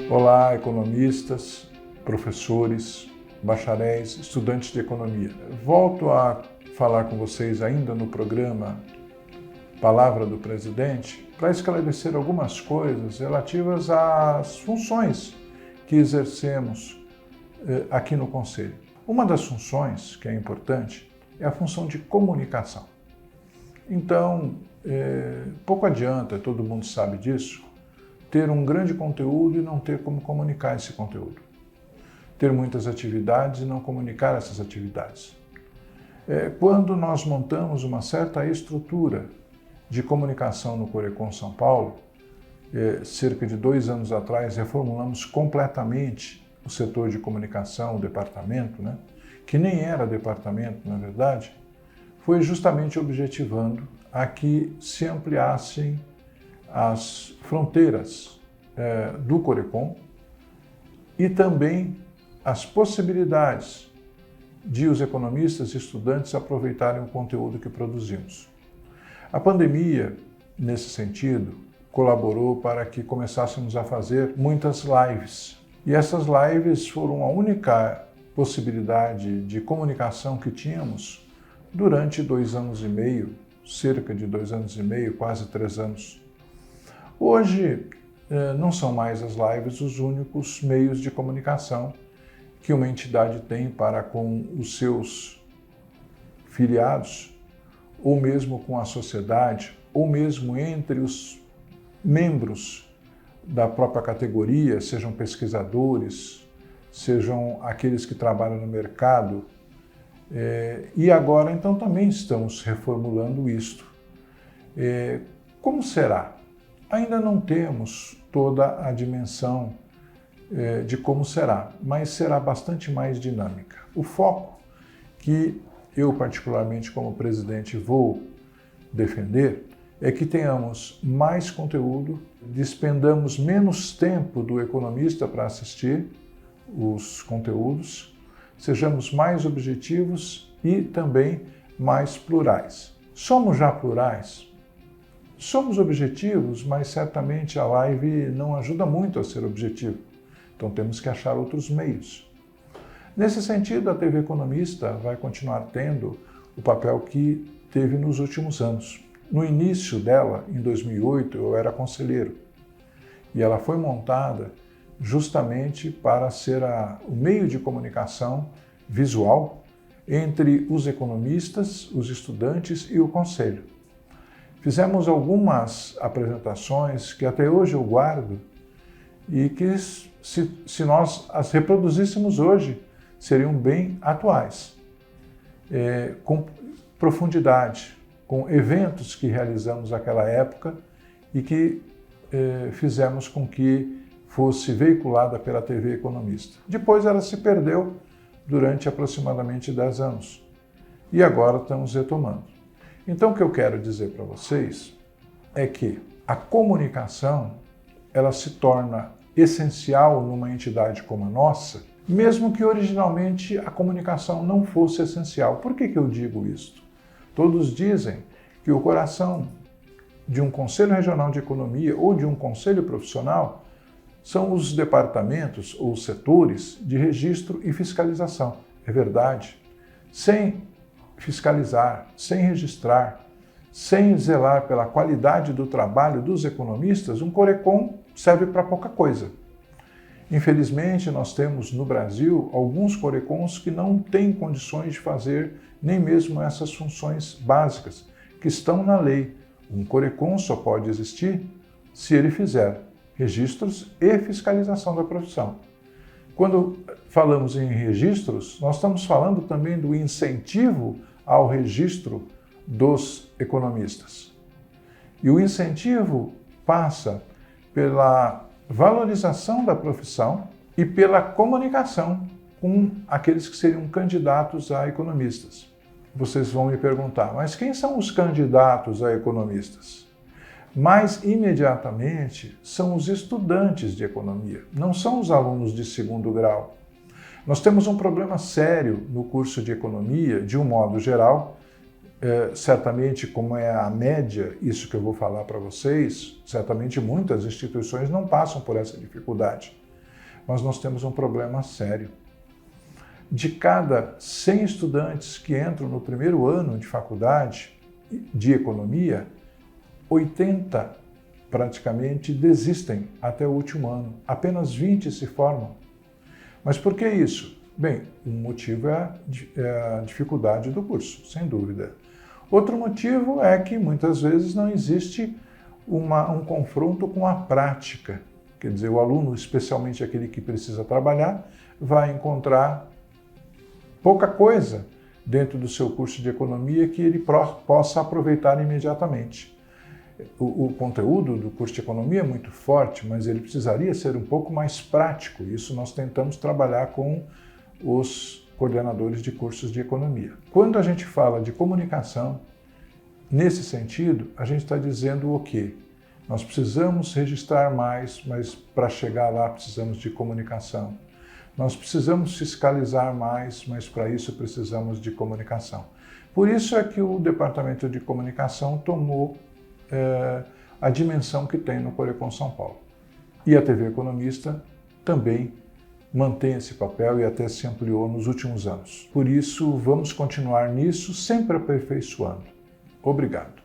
Olá, economistas, professores, bacharéis, estudantes de economia. Volto a falar com vocês ainda no programa Palavra do Presidente para esclarecer algumas coisas relativas às funções que exercemos aqui no Conselho. Uma das funções que é importante é a função de comunicação. Então, pouco adianta, todo mundo sabe disso, ter um grande conteúdo e não ter como comunicar esse conteúdo. Ter muitas atividades e não comunicar essas atividades. Quando nós montamos uma certa estrutura de comunicação no Corecon São Paulo, cerca de 2 anos atrás, reformulamos completamente o setor de comunicação, o departamento, que nem era departamento, na verdade, foi justamente objetivando a que se ampliassem as fronteiras do Corecon e também as possibilidades de os economistas e estudantes aproveitarem o conteúdo que produzimos. A pandemia, nesse sentido, colaborou para que começássemos a fazer muitas lives. E essas lives foram a única possibilidade de comunicação que tínhamos durante 2 anos e meio, cerca de 2 anos e meio, quase 3 anos. Hoje, não são mais as lives os únicos meios de comunicação que uma entidade tem para com os seus filiados, ou mesmo com a sociedade, ou mesmo entre os membros da própria categoria, sejam pesquisadores, sejam aqueles que trabalham no mercado. E agora, então, também estamos reformulando isto. Como será? Ainda não temos toda a dimensão de como será, mas será bastante mais dinâmica. O foco que eu, particularmente como presidente, vou defender é que tenhamos mais conteúdo, despendamos menos tempo do economista para assistir os conteúdos, sejamos mais objetivos e também mais plurais. Somos já plurais? Somos objetivos, mas certamente a live não ajuda muito a ser objetivo. Então temos que achar outros meios. Nesse sentido, a TV Economista vai continuar tendo o papel que teve nos últimos anos. No início dela, em 2008, eu era conselheiro. E ela foi montada justamente para ser o meio de comunicação visual entre os economistas, os estudantes e o conselho. Fizemos algumas apresentações que até hoje eu guardo e que, se nós as reproduzíssemos hoje, seriam bem atuais, com profundidade, com eventos que realizamos naquela época e que fizemos com que fosse veiculada pela TV Economista. Depois ela se perdeu durante aproximadamente 10 anos e agora estamos retomando. Então, o que eu quero dizer para vocês é que a comunicação ela se torna essencial numa entidade como a nossa, mesmo que originalmente a comunicação não fosse essencial. Por que eu digo isso? Todos dizem que o coração de um Conselho Regional de Economia ou de um conselho profissional são os departamentos ou setores de registro e fiscalização. É verdade. Sem fiscalizar, sem registrar, sem zelar pela qualidade do trabalho dos economistas, um Corecon serve para pouca coisa. Infelizmente, nós temos no Brasil alguns Corecons que não têm condições de fazer nem mesmo essas funções básicas, que estão na lei. Um Corecon só pode existir se ele fizer registros e fiscalização da profissão. Quando falamos em registros, nós estamos falando também do incentivo ao registro dos economistas. E o incentivo passa pela valorização da profissão e pela comunicação com aqueles que seriam candidatos a economistas. Vocês vão me perguntar, mas quem são os candidatos a economistas? Mais imediatamente são os estudantes de economia, não são os alunos de 2º grau. Nós temos um problema sério no curso de economia, de um modo geral, certamente, como é a média, isso que eu vou falar para vocês, certamente muitas instituições não passam por essa dificuldade. mas nós temos um problema sério. De cada 100 estudantes que entram no primeiro ano de faculdade de economia, 80 praticamente desistem até o último ano. Apenas 20 se formam. Mas por que isso? Bem, um motivo é a dificuldade do curso, sem dúvida. Outro motivo é que muitas vezes não existe um confronto com a prática. Quer dizer, o aluno, especialmente aquele que precisa trabalhar, vai encontrar pouca coisa dentro do seu curso de economia que ele possa aproveitar imediatamente. O conteúdo do curso de economia é muito forte, mas ele precisaria ser um pouco mais prático. Isso nós tentamos trabalhar com os coordenadores de cursos de economia. Quando a gente fala de comunicação, nesse sentido, a gente está dizendo o quê? Nós precisamos registrar mais, mas para chegar lá precisamos de comunicação. Nós precisamos fiscalizar mais, mas para isso precisamos de comunicação. Por isso é que o Departamento de Comunicação tomou a dimensão que tem no Corecon São Paulo. E a TV Economista também mantém esse papel e até se ampliou nos últimos anos. Por isso, vamos continuar nisso, sempre aperfeiçoando. Obrigado.